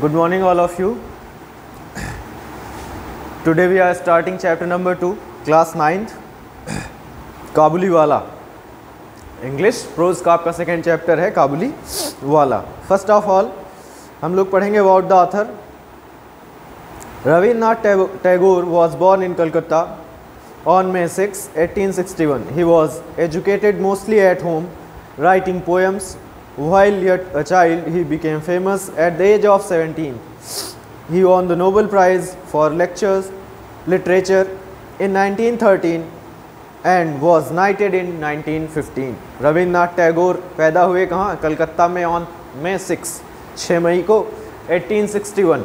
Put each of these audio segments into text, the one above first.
Good morning all of you. Today we are starting chapter number 2, class 9th, काबुली वाला. English pros का आपका second chapter है काबुली वाला. First of all हम लोग पढ़ेंगे about the author. Rabindranath Tagore was born in Calcutta on May 6, 1861. He was educated mostly at home, writing poems. While yet a child, he became famous at the age of 17. He won the Nobel Prize for literature in 1913 and was knighted in 1915. Rabindranath Tagore पैदा हुए कहाँ? कलकत्ता में on May 6 मई को 1861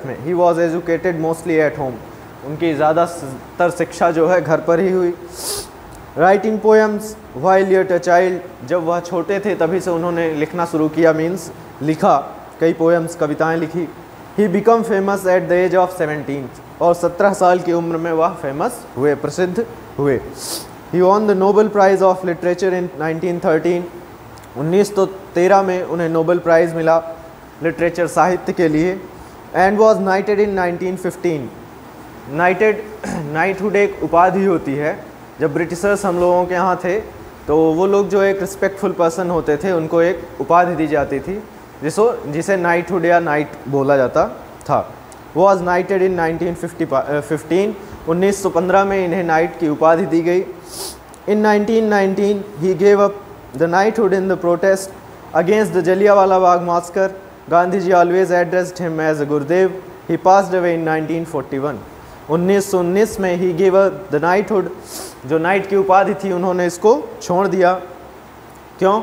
में. He was educated mostly at home. उनकी ज़्यादातर शिक्षा जो है घर पर ही हुई. Writing poems while yet a child, जब वह छोटे थे तभी से उन्होंने लिखना शुरू किया, मीन्स लिखा, कई पोएम्स कविताएं लिखी. He become famous at the age of 17, और 17 साल की उम्र में वह फेमस हुए, प्रसिद्ध हुए. He won the Nobel prize of literature in 1913. 1913 में उन्हें नोबेल प्राइज़ मिला लिटरेचर साहित्य के लिए. And was नाइटेड in 1915. नाइटहुड एक उपाधि होती है. जब ब्रिटिशर्स हम लोगों के यहाँ थे तो वो लोग जो एक रिस्पेक्टफुल पर्सन होते थे उनको एक उपाधि दी जाती थी जिसे नाइटहुड या नाइट बोला जाता था. वॉज नाइटेड इन 1915. 1915 में इन्हें नाइट की उपाधि दी गई. In 1919 he gave up the knighthood in the protest against the Jallianwala Bagh massacre. Gandhi ji always addressed him as a Gurudev. He passed away in 1941. 1919 में ही गिव द नाइटहुड, जो नाइट की उपाधि थी उन्होंने इसको छोड़ दिया. क्यों?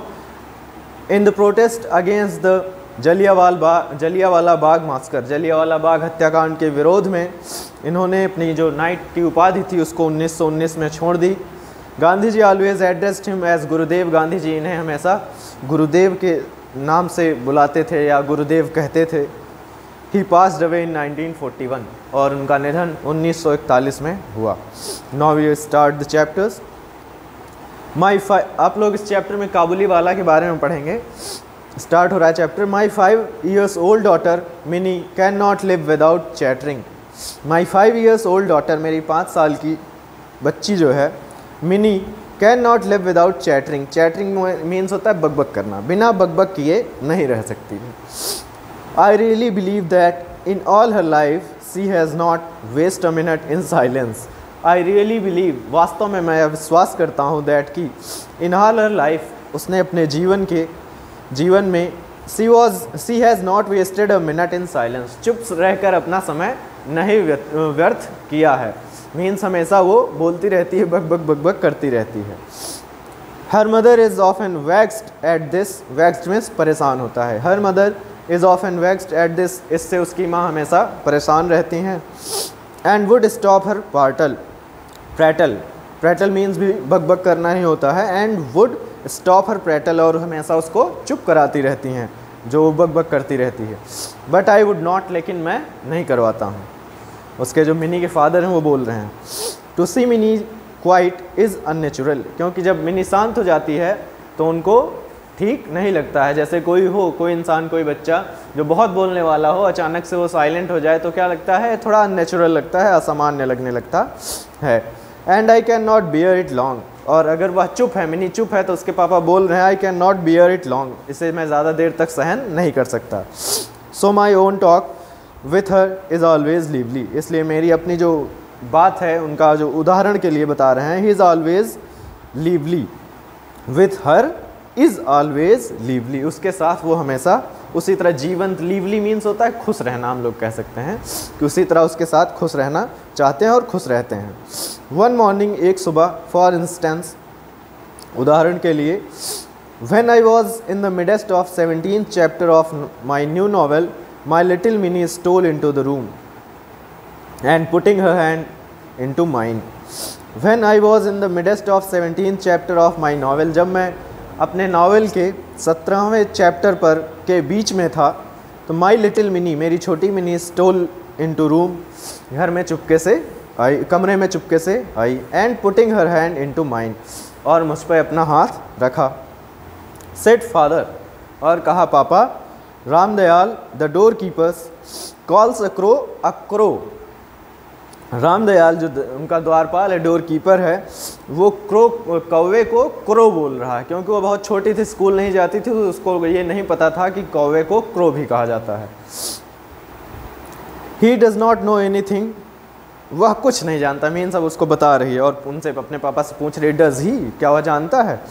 In the protest against the Jallianwala Bagh massacre, Jallianwala Bagh हत्याकांड के विरोध में इन्होंने अपनी जो नाइट की उपाधि थी उसको 1919 में छोड़ दी. Gandhi ji always addressed him as गुरुदेव. गांधी जी इन्हें हमेशा गुरुदेव के नाम से बुलाते थे या गुरुदेव कहते थे. ही पास्ड अवे इन 1941, और उनका निधन 1941 में हुआ. Now we start the chapters. आप लोग इस चैप्टर में काबुली वाला के बारे में पढ़ेंगे. स्टार्ट हो रहा है chapter. My 5 years old daughter mini can not live without chattering. My 5 years old daughter, मेरी 5 साल की बच्ची जो है mini, can not live without chattering. Chattering means होता है बकबक करना. बिना बकबक किए नहीं रह सकती. I really believe that in all her life she has not wasted a minute in silence. I really believe, वास्तव में मैं विश्वास करता हूँ that कि in all her life, उसने अपने जीवन में she has not wasted a minute in silence. चुप रहकर अपना समय नहीं व्यर्थ किया है. मीन्स हमेशा वो बोलती रहती है, बक करती रहती है. Her mother is often vexed at this. Vexed means परेशान होता है. Her mother is often vexed at this. इससे उसकी माँ हमेशा परेशान रहती हैं. and would stop her prattle means भी बक करना ही होता है. and would stop her prattle, और हमेशा उसको चुप कराती रहती हैं जो बक करती रहती है. but I would not, लेकिन मैं नहीं करवाता हूँ. उसके जो मिनी के फादर हैं वो बोल रहे हैं. to see mini quite is unnatural, क्योंकि जब मिनी शांत हो जाती है तो उनको ठीक नहीं लगता है. जैसे कोई इंसान, कोई बच्चा जो बहुत बोलने वाला हो, अचानक से वो साइलेंट हो जाए तो क्या लगता है? थोड़ा अननेचुरल लगता है, असामान्य लगने लगता है. And I can not bear it long, और अगर वह चुप है, मिनी चुप है, तो उसके पापा बोल रहे हैं I can not bear it long, इसे मैं ज़्यादा देर तक सहन नहीं कर सकता. So my own talk with her is always lively. इसलिए मेरी अपनी जो बात है उनका जो उदाहरण के लिए बता रहे हैं. He is always lively with her is always lively, उसके साथ वो हमेशा उसी तरह जीवंत. लिवली मीन्स होता है खुश रहना. हम लोग कह सकते हैं कि उसी तरह उसके साथ खुश रहना चाहते हैं और खुश रहते हैं. वन मॉर्निंग, एक सुबह. फॉर इंस्टेंस, उदाहरण के लिए. When I was in the midst of 17th chapter of my new novel, my little Mini stole into the room and putting her hand into mine. When I was in the midst of 17th chapter of my novel, जब मैं अपने novel के 17वें chapter पर के बीच में था, तो माई little mini, मेरी छोटी मिनी, स्टोल इनटू रूम, घर में चुपके से आई, कमरे में चुपके से आई. And putting her hand into mine, और मुझ पर अपना हाथ रखा. सेड फादर, और कहा पापा. Ramdayal the door keepers calls a crow. Ramdayal जो उनका द्वारपाल है, डोर कीपर है, वो कौवे को क्रो बोल रहा है, क्योंकि वो बहुत छोटी थी, स्कूल नहीं जाती थी, तो उसको ये नहीं पता था कि कौवे को क्रो भी कहा जाता है। He does not know anything, वह कुछ नहीं जानता, मीन्स अब उसको बता रही है और उनसे अपने पापा से पूछ रही डज ही, क्या वह जानता है।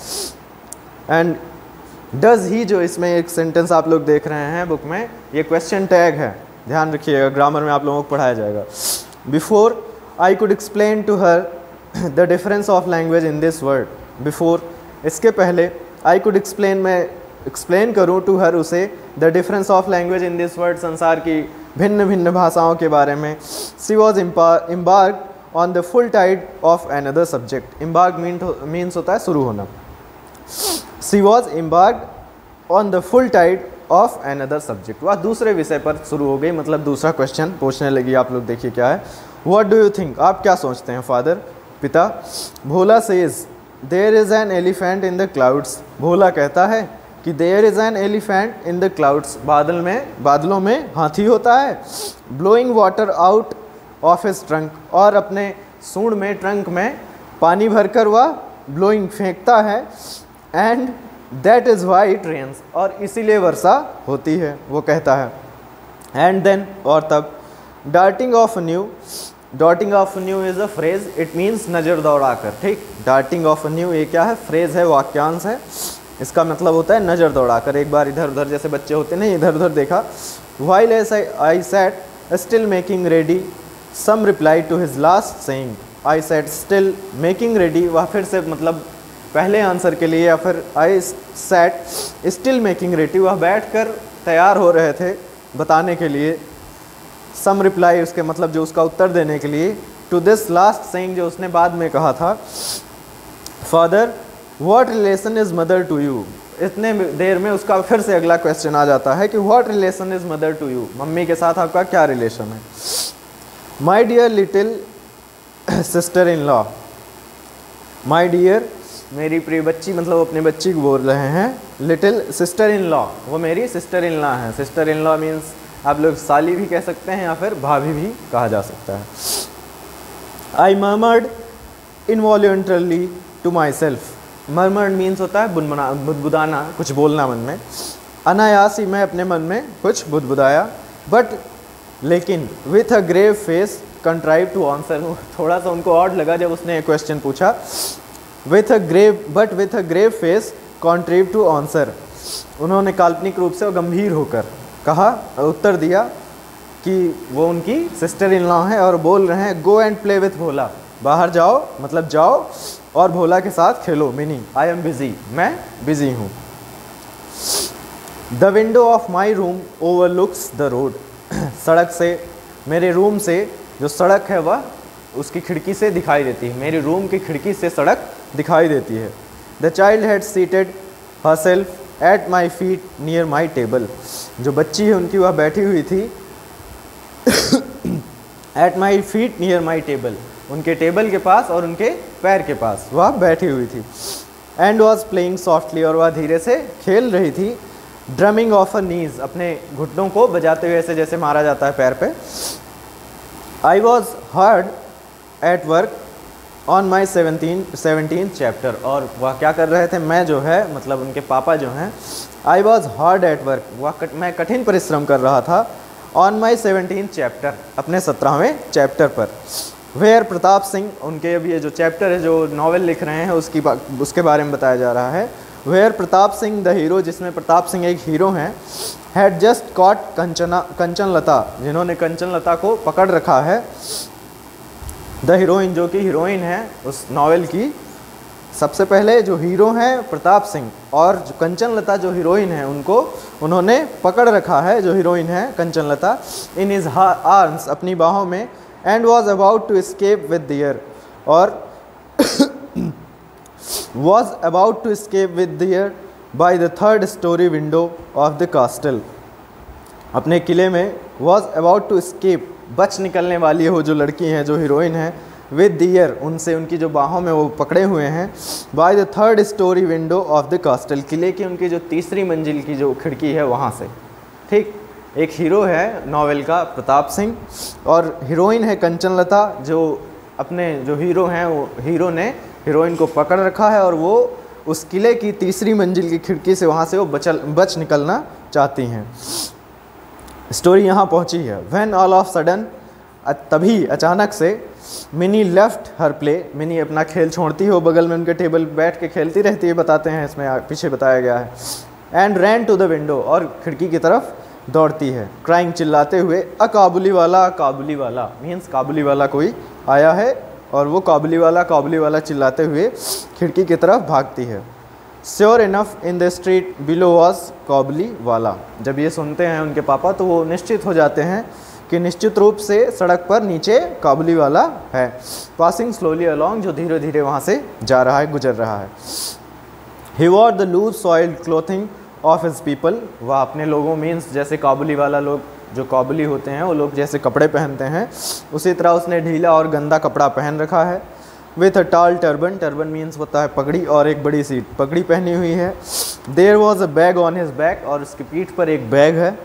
एंड डज ही जो इसमें एक सेंटेंस आप लोग देख रहे हैं बुक में, ये क्वेश्चन टैग है, ध्यान रखिएगा, ग्रामर में आप लोगों को पढ़ाया जाएगा। Before I could explain to her the difference of language in this word, before इसके पहले, आई कुड एक्सप्लेन मैं एक्सप्लेन करूँ टू हर उसे, the difference of language in this word संसार की भिन्न भिन्न भाषाओं के बारे में। She was embarked on the full tide of another subject, embark means होता है शुरू होना। She was embarked on the full tide of another subject, वह दूसरे विषय पर शुरू हो गई, मतलब दूसरा क्वेश्चन पूछने लगी। आप लोग देखिए क्या है, व्हाट डू यू थिंक, आप क्या सोचते हैं फादर, पिता। Bhola says there is an elephant in the clouds, Bhola कहता है कि there is an elephant in the clouds, बादलों में हाथी होता है। Blowing water out of his trunk, और अपने सूंड में, ट्रंक में पानी भरकर वह ब्लोइंग फेंकता है। And that is why it rains, और इसीलिए वर्षा होती है, वो कहता है। एंड देन, और तब, darting off new, dotting off new is a phrase, it means नज़र दौड़ाकर, ठीक। डार्टिंग ऑफ न्यू ये क्या है, फ्रेज है, वाक्यांश है, इसका मतलब होता है नज़र दौड़ाकर, एक बार इधर उधर, जैसे बच्चे होते नहीं, इधर उधर देखा। While as I sat still making ready, some reply to his last saying, I sat still making ready, वह फिर से मतलब पहले आंसर के लिए, या फिर आई सैट स्टिल मेकिंग रेडी, वह बैठकर तैयार हो रहे थे बताने के लिए। सम रिप्लाई उसके मतलब जो उसका उत्तर देने के लिए, टू दिस लास्ट सेइंग जो उसने बाद में कहा था। Father what relation is mother to you, इतने देर में उसका फिर से अगला क्वेश्चन आ जाता है कि what relation is mother to you, mummy के साथ आपका क्या रिलेशन है। My dear little sister in law, my dear मेरी प्रिय बच्ची, मतलब अपने बच्ची को बोल रहे हैं। लिटिल सिस्टर इन लॉ, वो मेरी सिस्टर इन लॉ है। सिस्टर इन लॉ मीन्स आप लोग साली भी कह सकते हैं या फिर भाभी भी कहा जा सकता है। I murmured involuntarily to myself, murmured means होता है बुदबुदाना, कुछ बोलना मन में। अनायास ही मैं अपने मन में कुछ बुदबुदाया। बट लेकिन with a grave face contrive to answer, थोड़ा सा उनको ऑड लगा जब उसने एक क्वेश्चन पूछा। With a grave face contrive to answer, उन्होंने काल्पनिक रूप से गंभीर होकर कहा, उत्तर दिया कि वो उनकी सिस्टर इन लॉ है और बोल रहे हैं गो एंड प्ले विथ भोला, बाहर जाओ, मतलब जाओ और भोला के साथ खेलो। मीनिंग आई एम बिजी, मैं बिजी हूँ। The window of my room overlooks the road, सड़क से, मेरे रूम से जो सड़क है वह उसकी खिड़की से दिखाई देती है, मेरे रूम की खिड़की से सड़क दिखाई देती है। The child had seated herself at my feet near my table, जो बच्ची है उनकी वह बैठी हुई थी at my feet near my table, उनके टेबल के पास और उनके पैर के पास वह बैठी हुई थी। एंड वॉज प्लेइंग सॉफ्टली, और वह धीरे से खेल रही थी। ड्रमिंग ऑफ अ नीज, अपने घुटनों को बजाते हुए, ऐसे जैसे मारा जाता है पैर पे। I was hard at work on my 17th chapter, और वह क्या कर रहे थे, मैं जो है मतलब उनके पापा जो हैं, I was hard at work, मैं कठिन परिश्रम कर रहा था। ऑन माई 17th चैप्टर, अपने 17वें चैप्टर पर। वेयर प्रताप सिंह, उनके अभी ये जो चैप्टर है, जो नॉवेल लिख रहे हैं उसके बारे में बताया जा रहा है। Where Pratap Singh the hero, जिसमें प्रताप सिंह एक हीरो हैं। Had just caught Kanchan Lata, जिन्होंने कंचन लता को पकड़ रखा है। द हीरोइन, जो कि हीरोइन है उस नॉवेल की। सबसे पहले जो हीरो हैं प्रताप सिंह, और जो कंचन लता जो हीरोइन है उनको उन्होंने पकड़ रखा है, जो हीरोइन है कंचन लता। इन हिज आर्म्स, अपनी बाहों में। And was about to escape with their, और was about to escape with deer by the 3rd story window of the castle, अपने किले में was about to escape, बच निकलने वाली है वो जो लड़की हैं, जो हीरोइन है, with deer, उनसे, उनकी जो बाहों में वो पकड़े हुए हैं। by the 3rd story window of the castle, किले की उनकी जो 3री मंजिल की जो खिड़की है वहाँ से, ठीक, एक हीरो है नॉवेल का प्रताप सिंह और हीरोइन है कंचन लता। जो अपने जो हीरो हैं वो हीरो ने हीरोइन को पकड़ रखा है और वो उस किले की तीसरी मंजिल की खिड़की से वहाँ से वो बच निकलना चाहती हैं। स्टोरी यहाँ पहुँची है। व्हेन ऑल ऑफ सडन, तभी अचानक से mini left her play, mini अपना खेल छोड़ती है, वो बगल में उनके टेबल बैठ के खेलती रहती है, बताते हैं इसमें पीछे बताया गया है। And ran to the window, और खिड़की की तरफ दौड़ती है, क्राइंग, चिल्लाते हुए, अ काबुली वाला मीन्स काबुली वाला कोई आया है, और वो काबुली वाला चिल्लाते हुए खिड़की की तरफ भागती है। Sure enough in the street below was Kabuliwala. जब ये सुनते हैं उनके पापा तो वो निश्चित हो जाते हैं कि निश्चित रूप से सड़क पर नीचे काबुली वाला है। पासिंग स्लोली अलॉन्ग, जो धीरे धीरे वहाँ से जा रहा है, गुजर रहा है। He wore the loose soiled clothing of his people, वह अपने लोगों मीन्स जैसे काबुली वाला लोग, जो काबुली होते हैं वो लोग जैसे कपड़े पहनते हैं उसी तरह उसने ढीला और गंदा कपड़ा पहन रखा है। विथ अ टाल टर्बन, टर्बन मीन्स होता है पगड़ी, और एक बड़ी सी पगड़ी पहनी हुई है। There was a bag on his back, और उसकी पीठ पर एक बैग है।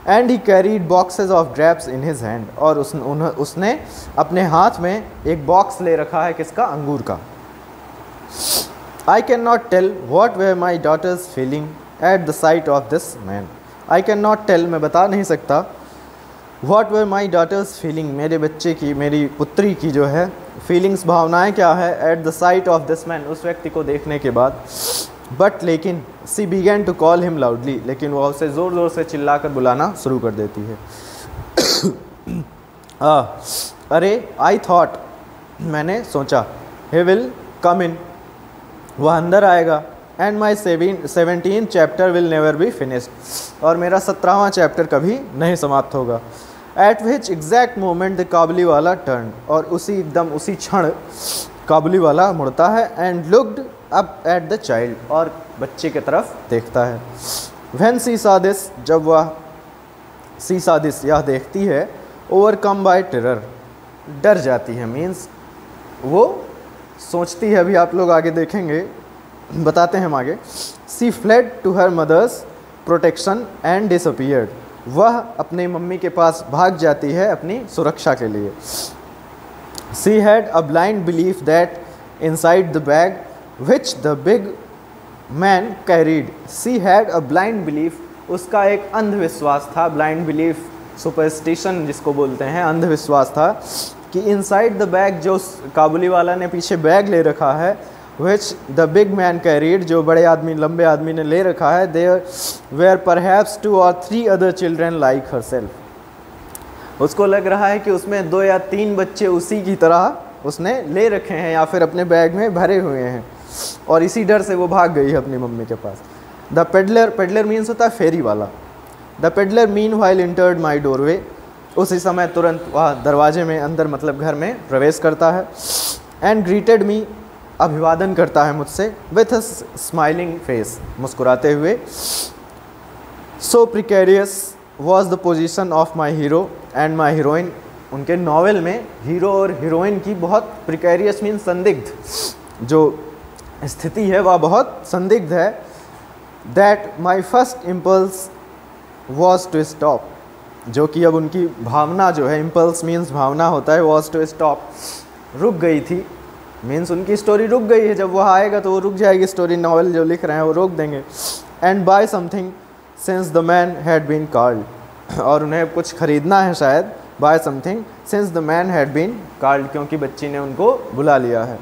And he carried boxes of grapes in his hand, और उसने अपने हाथ में एक बॉक्स ले रखा है, किसका, अंगूर का। I can not tell what were my daughter's feeling at the sight of this man. I can not tell, मैं बता नहीं सकता, what were my daughter's feeling, मेरे बच्चे की, मेरी पुत्री की जो है फीलिंग्स, भावनाएं क्या है, at the sight of this man, उस व्यक्ति को देखने के बाद। बट लेकिन she began to call him loudly, लेकिन वह उसे ज़ोर ज़ोर से चिल्लाकर बुलाना शुरू कर देती है। अरे, आई थॉट, मैंने सोचा, he विल कम इन, वह अंदर आएगा। And my 17th chapter will never be finished, और मेरा 17वां चैप्टर कभी नहीं समाप्त होगा। At which exact moment the Kabuliwala turn, और उसी क्षण काबुली वाला मुड़ता है। And looked up at the child, और बच्चे की तरफ देखता है। व्हेन सी सॉ दिस, जब वह सी सॉ दिस यह देखती है, ओवरकम बाय टेरर, डर जाती है, मीन्स वो सोचती है, अभी आप लोग आगे देखेंगे, बताते हैं हम आगे। She fled to her mother's protection and disappeared, वह अपनी मम्मी के पास भाग जाती है अपनी सुरक्षा के लिए। She had a blind belief that inside the bag which the big man carried, she had a blind belief, उसका एक अंधविश्वास था, ब्लाइंड बिलीफ सुपरस्टिशन जिसको बोलते हैं, अंधविश्वास था कि इनसाइड द बैग, जो काबुली वाला ने पीछे बैग ले रखा है, which the big man carried, जो बड़े आदमी, लंबे आदमी ने ले रखा है, there were perhaps 2 or 3 other children like herself, उसको लग रहा है कि उसमें 2 या 3 बच्चे उसी की तरह उसने ले रखे हैं या फिर अपने बैग में भरे हुए हैं, और इसी डर से वो भाग गई है अपनी मम्मी के पास। द पेडलर, पेडलर मीन्स होता है फेरी वाला। The peddler mean while entered my doorway, उसी समय तुरंत वह दरवाजे में अंदर, मतलब घर में प्रवेश करता है। एंड ग्रीटेड मी, अभिवादन करता है मुझसे, विथ अ स्माइलिंग फेस, मुस्कुराते हुए। So precarious was the position of my hero and my heroine, उनके नावल में हीरो और हीरोइन की बहुत प्रिकेरियस मीन संदिग्ध जो स्थिति है वह बहुत संदिग्ध है। That my first impulse was to stop, जो कि अब उनकी भावना जो है, इम्पल्स मीन्स भावना होता है, वॉज टू स्टॉप, रुक गई थी, मीन्स उनकी स्टोरी रुक गई है, जब वह आएगा तो वो रुक जाएगी स्टोरी, नॉवल जो लिख रहे हैं वो रोक देंगे। And buy something since the man had been called, और उन्हें कुछ खरीदना है शायद, buy something since the man had been called, क्योंकि बच्ची ने उनको बुला लिया है।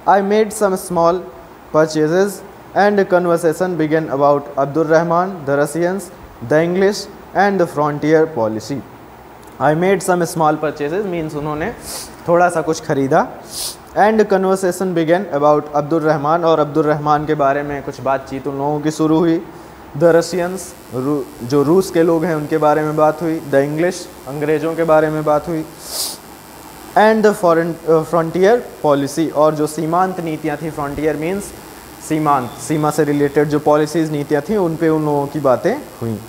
I made some small purchases and conversation began about Abdul Rahman, the Russians, the English and the frontier policy. I made some small purchases means उन्होंने थोड़ा सा कुछ खरीदा। And conversation began about Abdul Rahman, और अब्दुल रहमान के बारे में कुछ बातचीत उन लोगों की शुरू हुई। द रशियंस, जो रूस के लोग हैं उनके बारे में बात हुई। द इंग्लिश, अंग्रेज़ों के बारे में बात हुई। एंड द फ्रंटियर पॉलिसी, और जो सीमांत नीतियाँ थी, फ्रंटियर मीन्स सीमांत, सीमा से रिलेटेड जो पॉलिसीज़ नीतियाँ थी उन पे उन लोगों की बातें हुई।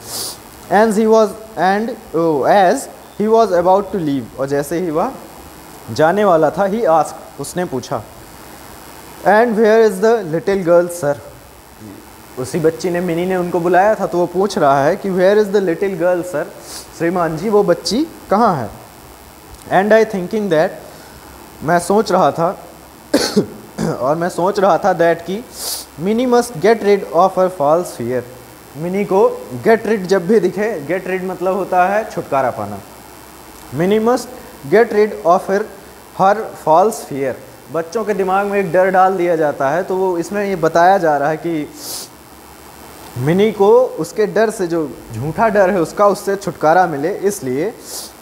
As he was about to leave, और जैसे ही वह जाने वाला था, ही आस्क्ड, उसने पूछा, and where is the little girl sir, उसी बच्ची ने, मिनी ने उनको बुलाया था, तो वो पूछ रहा है कि where is the little girl sir, श्रीमान जी वो बच्ची कहाँ है। एंड आई थिंकिंग दैट, मैं सोच रहा था और मैं सोच रहा था दैट कि Mini must get rid of her false fear. Mini को गेट रिड जब भी दिखे, गेट रिड मतलब होता है छुटकारा पाना। Mini must get rid of her false fear. बच्चों के दिमाग में एक डर डाल दिया जाता है, तो वो इसमें ये बताया जा रहा है कि मिनी को उसके डर से, जो झूठा डर है उसका, उससे छुटकारा मिले, इसलिए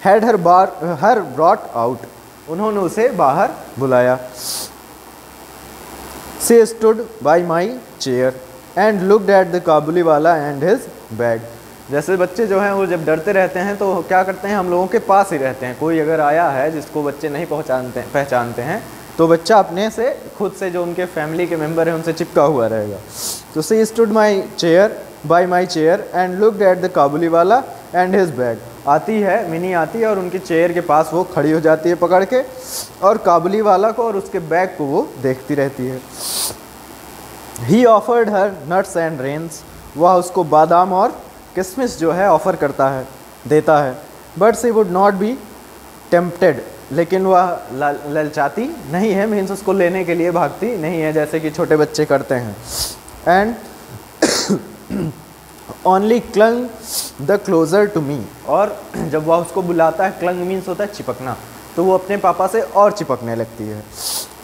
हैड हर ब्रॉट आउट, उन्होंने उसे बाहर बुलाया। She stood by my chair and looked at the Kabuliwala and his bag. जैसे बच्चे जो हैं वो जब डरते रहते हैं तो क्या करते हैं, हम लोगों के पास ही रहते हैं। कोई अगर आया है जिसको बच्चे नहीं पहचानते हैं, तो बच्चा अपने से खुद से, जो उनके फैमिली के मेंबर हैं, उनसे चिपका हुआ रहेगा। तो she stood by my chair and looked at the Kabuliwala and his bag. आती है, मिनी आती है और उनकी चेयर के पास वो खड़ी हो जाती है पकड़ के, और काबुली वाला को और उसके बैग को वो देखती रहती है। He offered her nuts and raisins, वह उसको बादाम और किशमिश जो है ऑफ़र करता है, देता है। But she would not be tempted, लेकिन वह ललचाती नहीं है, मीन्स उसको लेने के लिए भागती नहीं है जैसे कि छोटे बच्चे करते हैं। And only clung the closer to me, और जब वह उसको बुलाता है, क्लंग मीन्स होता है चिपकना, तो वो अपने पापा से और चिपकने लगती है।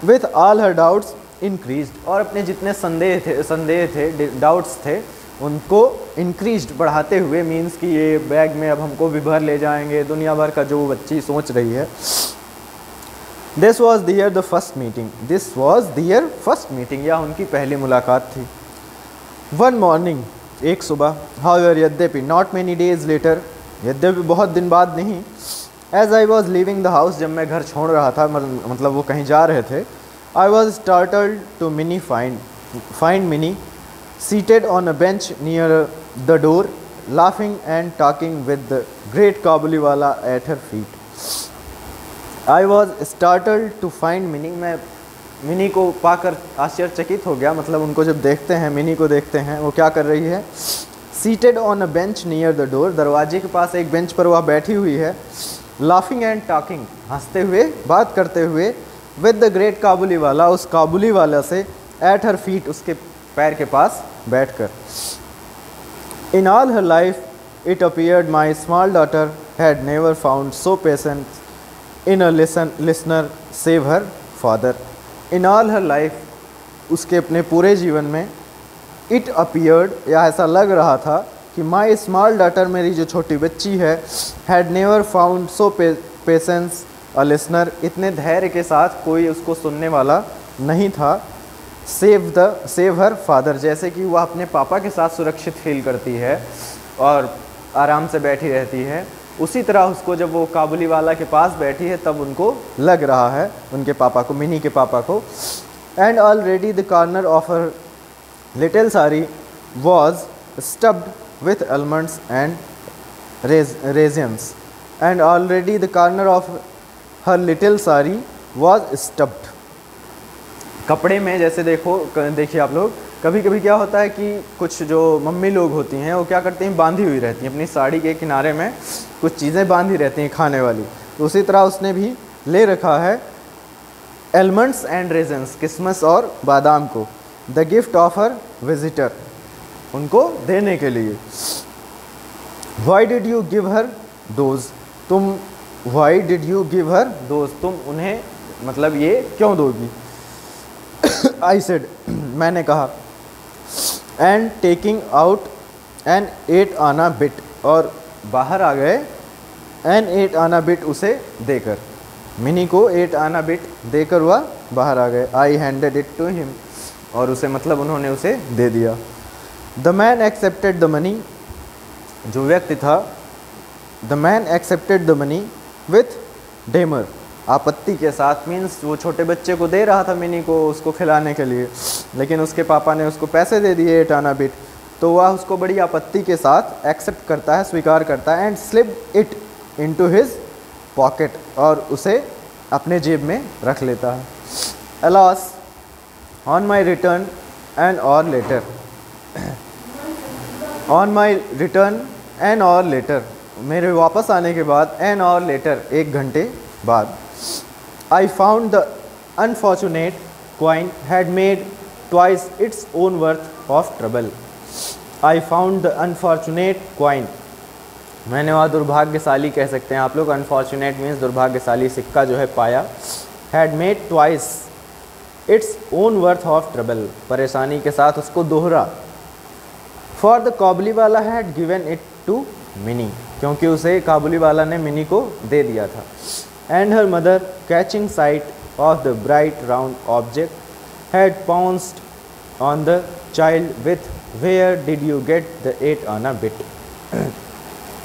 With all her doubts increased, और अपने जितने संदेह थे डाउट्स थे, उनको इंक्रीज्ड, बढ़ाते हुए, मीन्स कि ये बैग में अब हमको भी भर ले जाएंगे, दुनिया भर का जो बच्ची सोच रही है। This was their first meeting, या उनकी पहली मुलाकात थी। वन मॉर्निंग, एक सुबह, हाउएवर यद्यपि, नॉट मेनी डेज लेटर, यद्यपि बहुत दिन बाद नहीं, as I was leaving the house, जब मैं घर छोड़ रहा था, मतलब वो कहीं जा रहे थे, I was startled to find Mini seated on a bench near the door, laughing and talking with the great Kabuliwala at her feet. I was startled to find Minnie, मैं मिनी को पाकर आश्चर्यचकित हो गया, मतलब उनको जब देखते हैं, मिनी को देखते हैं, वो क्या कर रही है। Seated on a bench near the door, दरवाजे के पास एक बेंच पर वह बैठी हुई है। Laughing and talking, हंसते हुए, बात करते हुए, with the great Kabuliwala, उस काबुली वाला से, at her feet, उसके पैर के पास बैठकर। In all her life, it appeared my small daughter had never found so patience in a listener save her father. In all her life, उसके अपने पूरे जीवन में, it appeared, या ऐसा लग रहा था कि my small daughter, मेरी जो छोटी बच्ची है, had never found so patience a listener, इतने धैर्य के साथ कोई उसको सुनने वाला नहीं था। सेव हर फादर, जैसे कि वह अपने पापा के साथ सुरक्षित फील करती है और आराम से बैठी रहती है, उसी तरह उसको जब वो काबुली वाला के पास बैठी है तब उनको लग रहा है, उनके पापा को, मिनी के पापा को। And already the corner of her little sari was stuffed with almonds and raisins, and already the corner of her little sari was stuffed. कपड़े में, जैसे देखिए आप लोग, कभी कभी क्या होता है कि कुछ जो मम्मी लोग होती हैं वो क्या करती हैं, बांधी हुई रहती हैं अपनी साड़ी के किनारे में, कुछ चीज़ें बांधी रहती हैं खाने वाली। तो उसी तरह उसने भी ले रखा है almonds एंड raisins, किशमिश और बादाम को, the gift of her visitor, उनको देने के लिए। Why did you give her those, तुम उन्हें, मतलब ये क्यों दोगी। आई सेड, मैंने कहा। And taking out an 8 anna bit, और बाहर आ गए, एन 8 आना बिट उसे देकर, मिनी को 8 आना बिट देकर वह बाहर आ गए। आई हैंडेड इट टू हिम, और उसे, मतलब उन्होंने उसे दे दिया। The man accepted the money, जो व्यक्ति था, the man accepted the money with Dahmer, आपत्ति के साथ, मीन्स वो छोटे बच्चे को दे रहा था मिनी को उसको खिलाने के लिए, लेकिन उसके पापा ने उसको पैसे दे दिए 8 आना बिट, तो वह उसको बड़ी आपत्ति के साथ एक्सेप्ट करता है, स्वीकार करता है। And slip it into his pocket, और उसे अपने जेब में रख लेता है। Alas on my return an hour later, on my return an hour later, मेरे वापस आने के बाद, एन आवर लेटर, 1 घंटे बाद, I found the unfortunate coin had made twice its own worth of trouble. I found the unfortunate coin, मैंने वहाँ दुर्भाग्यशाली कह सकते हैं आप लोग, अनफॉर्चुनेट मीन्स दुर्भाग्यशाली सिक्का जो है पाया, had made twice its own worth of trouble, परेशानी के साथ उसको दोहरा। For the Kabuliwala had given it to Mini, क्योंकि उसे काबुली वाला ने मिनी को दे दिया था। And her mother catching sight of the bright round object had pounced on the child with where did you get the 8 anna bit.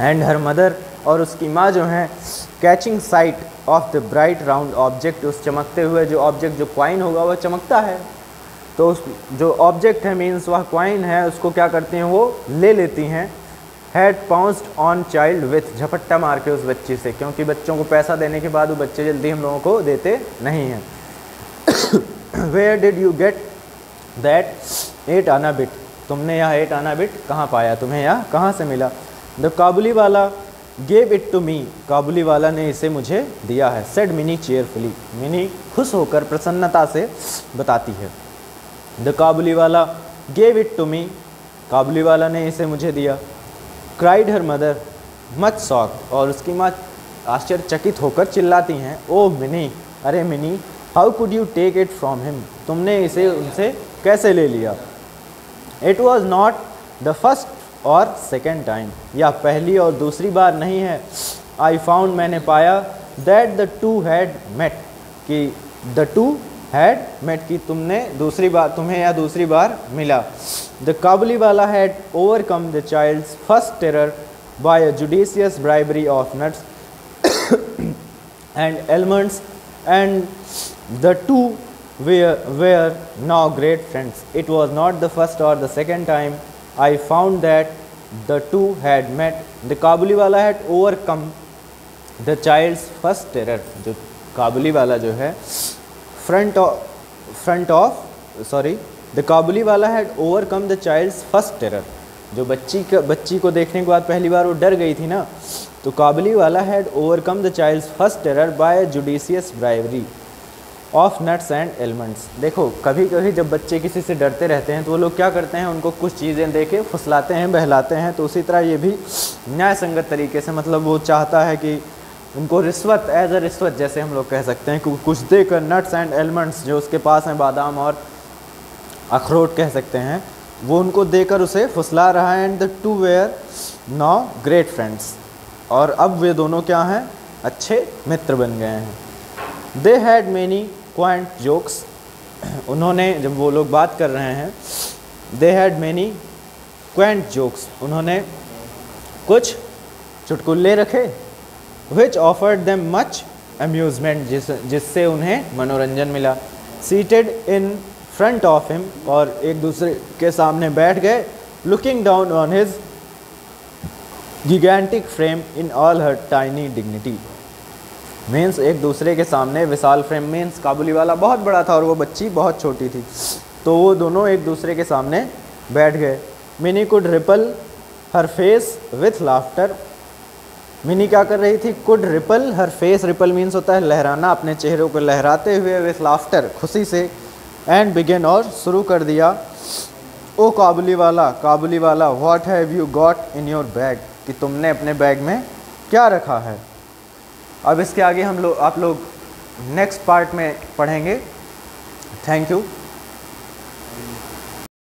And her mother, और उसकी माँ जो है, catching sight of the bright round object, उस चमकते हुए जो object, जो क्वाइन होगा वह चमकता है, तो उस जो ऑब्जेक्ट है मीन्स वह क्वाइन है, उसको क्या करती हैं वो ले लेती हैं। Had pounced on child with, झपट्टा मार के उस बच्ची से, क्योंकि बच्चों को पैसा देने के बाद वो बच्चे जल्दी हम लोगों को देते नहीं हैं। Where did you get that 8 anna bit, तुमने यह 8 आना बिट कहाँ पाया, तुम्हें यह कहाँ से मिला। The Kabuliwala gave it to me, Kabuliwala ने इसे मुझे दिया है। सेड मिनी चेयरफुली, मिनी खुश होकर प्रसन्नता से बताती है। The Kabuliwala gave it to me, Kabuliwala ने इसे मुझे दिया। Cried her mother much shocked, और उसकी माँ आश्चर्यचकित होकर चिल्लाती हैं, ओ मिनी, अरे Mini, how could you take it from him, तुमने इसे उनसे कैसे ले लिया। It was not the first or second time, या पहली और दूसरी बार नहीं है। आई फाउंड, मैंने पाया, that the two had met, कि द टू हैड मेट, कि तुमने दूसरी बार, तुम्हें यह दूसरी बार मिला। The Kabuliwala had overcome the child's first terror by a judicious bribery of nuts and almonds and the two were now great friends. It was not the first or the second time I found that the two had met. The काबुली वाला had overcome the child's first terror. जो काबुली वाला जो है the काबुली वाला had overcome the child's first terror. जो बच्ची को देखने के बाद पहली बार वो डर गई थी ना, तो काबुली वाला had overcome the child's first terror by a judicious bribery of nuts and almonds. देखो कभी कभी जब बच्चे किसी से डरते रहते हैं तो वो लोग क्या करते हैं, उनको कुछ चीज़ें दे के फुसलाते हैं, बहलाते हैं। तो उसी तरह ये भी न्याय संगत तरीके से, मतलब वो चाहता है कि उनको रिश्वत, एज अ रिश्वत जैसे हम लोग कह सकते हैं, कि कुछ देकर नट्स एंड एलमंड्स जो उसके पास हैं, बादाम और अखरोट कह सकते हैं, वो उनको देकर उसे फुसला रहा है। And the two were now great friends, और अब वे दोनों क्या हैं, अच्छे मित्र बन गए हैं। They had many quaint jokes, उन्होंने, जब वो लोग बात कर रहे हैं, they had many quaint jokes, उन्होंने कुछ चुटकुल्ले रखे। Which offered them much amusement, जिससे उन्हें मनोरंजन मिला। Seated in front of him, और एक दूसरे के सामने बैठ गए। Looking down on his gigantic frame in all her tiny dignity, means एक दूसरे के सामने विशाल फ्रेम, मीन्स काबुली वाला बहुत बड़ा था और वो बच्ची बहुत छोटी थी, तो वो दोनों एक दूसरे के सामने बैठ गए। Mini could ripple her face with laughter, mini क्या कर रही थी, could ripple her face, ripple means होता है लहराना, अपने चेहरे को लहराते हुए, विथ लाफ्टर, खुशी से। एंड बिगेन, और शुरू कर दिया। ओ काबुली वाला, what have you got in your bag, कि तुमने अपने बैग में क्या रखा है। अब इसके आगे आप लोग नेक्स्ट पार्ट में पढ़ेंगे। Thank you.